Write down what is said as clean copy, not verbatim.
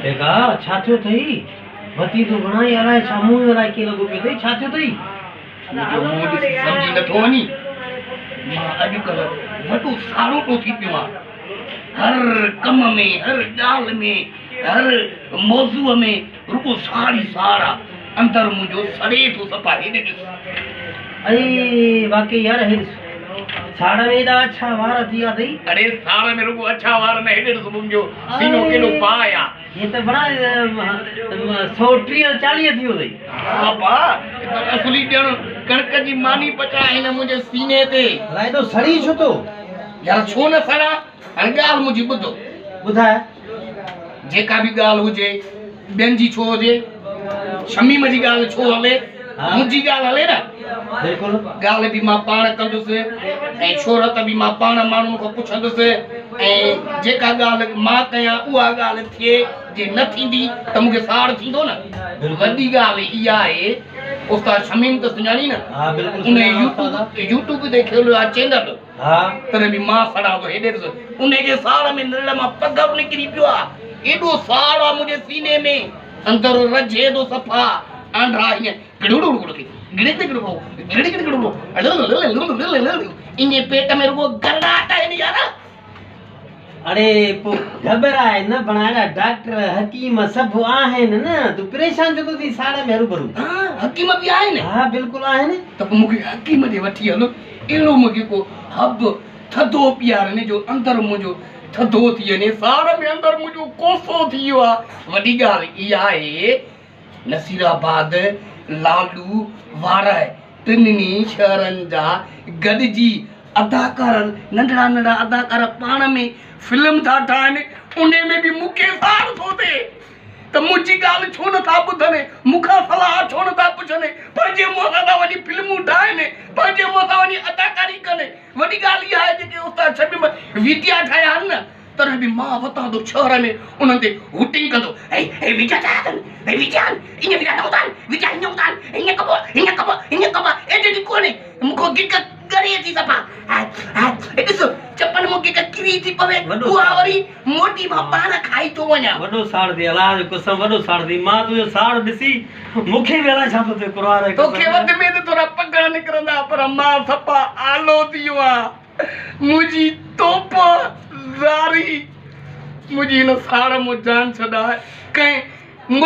देखा छा थियो थई वती तो घणा ई अलाए साम्हूं अलाए के लॻो पियो थई छा थियो थई मुंहिंजो मुंहुं ॾिसी सम्झी नथो वञी मां अॼुकल्ह वॾो सारो थो थी पियो आहे हर कम में हर ॻाल्हि में हर मौज़ूअ में रुॻो साड़ ई साड़ आहे अंदरि मुंहिंजो सड़े थो सफ़ा हेॾे ॾिस अरे वाकई यार हे साड़ में एॾा अच्छा वार थी विया थई अरे साड़ में रुॻो अच्छा वार न हेॾे ॾिस मुंहिंजो सीनो केॾो पाए आहे ये तो बड़ा 130-40 थी वियो थई हा भाउ असली ॼण कणिक जी मानी पचाए हिन मुंहिंजे सीने ते अलाए तो सड़ी छो तो यार छो न सड़ा हाणे ॻाल्हि मुंहिंजी ॿुधो ॿुधाए जेका बि ॻाल्हि हुजे ॿियनि जी छो हुजे शमीम जी ॻाल्हि छो हले मुंहिंजी ॻाल्हि हले न बिल्कुल ॻाल्हि बि मां पाण कंदुसि ऐं शोहरत बि मां पाण माण्हुनि खां पुछंदुसि ऐं जेका ॻाल्हि मां कयां उहा ॻाल्हि थिए जे न थींदी त मूंखे साड़ थींदो न वॾी ॻाल्हि इहा आहे उस्ताद शमीम त सुञाणी न हां बिल्कुल उन यूट्यूब ते खेलो आहे चैनल हां तॾहिं बि मां सड़ा थो हेॾे ॾिस उन जे साड़ में निड़ मां पघर निकिरी पियो आहे एॾो साड़ आहे मुंहिंजे सीने में अंदरि रज एॾो सफ़ा आंध्रा इन पेट में रुगो गंडाट आहिनि यार अरे पो घबराए न बनाड़ा डॉक्टर हकीम सब आहिनि न तू परेशान छो थी साड़ में हरू भरू हां हकीम बि आहिनि हां बिल्कुल आहिनि त मूंखे हकीम ॾे वठी हलो अहिड़ो मूंखे को हब थधो पीआरने जो अंदरि मुंहिंजो थधो थी वञे साड़ में अंदरि मुंहिंजो कोसो थी वियो आहे वॾी ॻाल्हि इहा आहे नसीराबाद लालू वाराए टिनी शहरनि जा गॾिजी अदाकार नंढड़ा नंढड़ा अदाकार पाण में फिल्म था ठाहिनि उन में बि मूंखे साड़ थो थिए त मुंहिंजी ॻाल्हि छो नथा ॿुधनि मूंखां सलाह छो नथा पुछनि पंहिंजे मुंहं सां था वञी फिल्मूं ठाहिनि पंहिंजे मुंहं सां वञी अदाकारी कनि वॾी ॻाल्हि इहा आहे जेके उस्ताद शमीम विद्या ठाहिया आहिनि न तॾहिं बि मां वतां थो शहर में उन्हनि ते हुटिंग कंदो हे विजा छा अथनि हे विजा ईअं विजा न उतार विजा हीअं उतार हीअं कबो एॾी कोन्हे मूंखे गिक करे थी सफ़ा ॾिस चपन मूं गिक किरी थी पवे उहा वरी मोटी मां पाण खाई थो वञा वॾो साड़ थी अलाह जो कसम वॾो साड़ थी मां तुंहिंजो साड़ ॾिसी मूंखे बि अलाए छा थो थिए क़ुर आहे तोखे वध में त थोरा पघर निकिरंदा पर मां सफ़ा आलो थी वियो आहियां मुंहिंजी तोप ज़ारी मुंहिंजी हिन साड़ मूं जान छॾाए कंहिं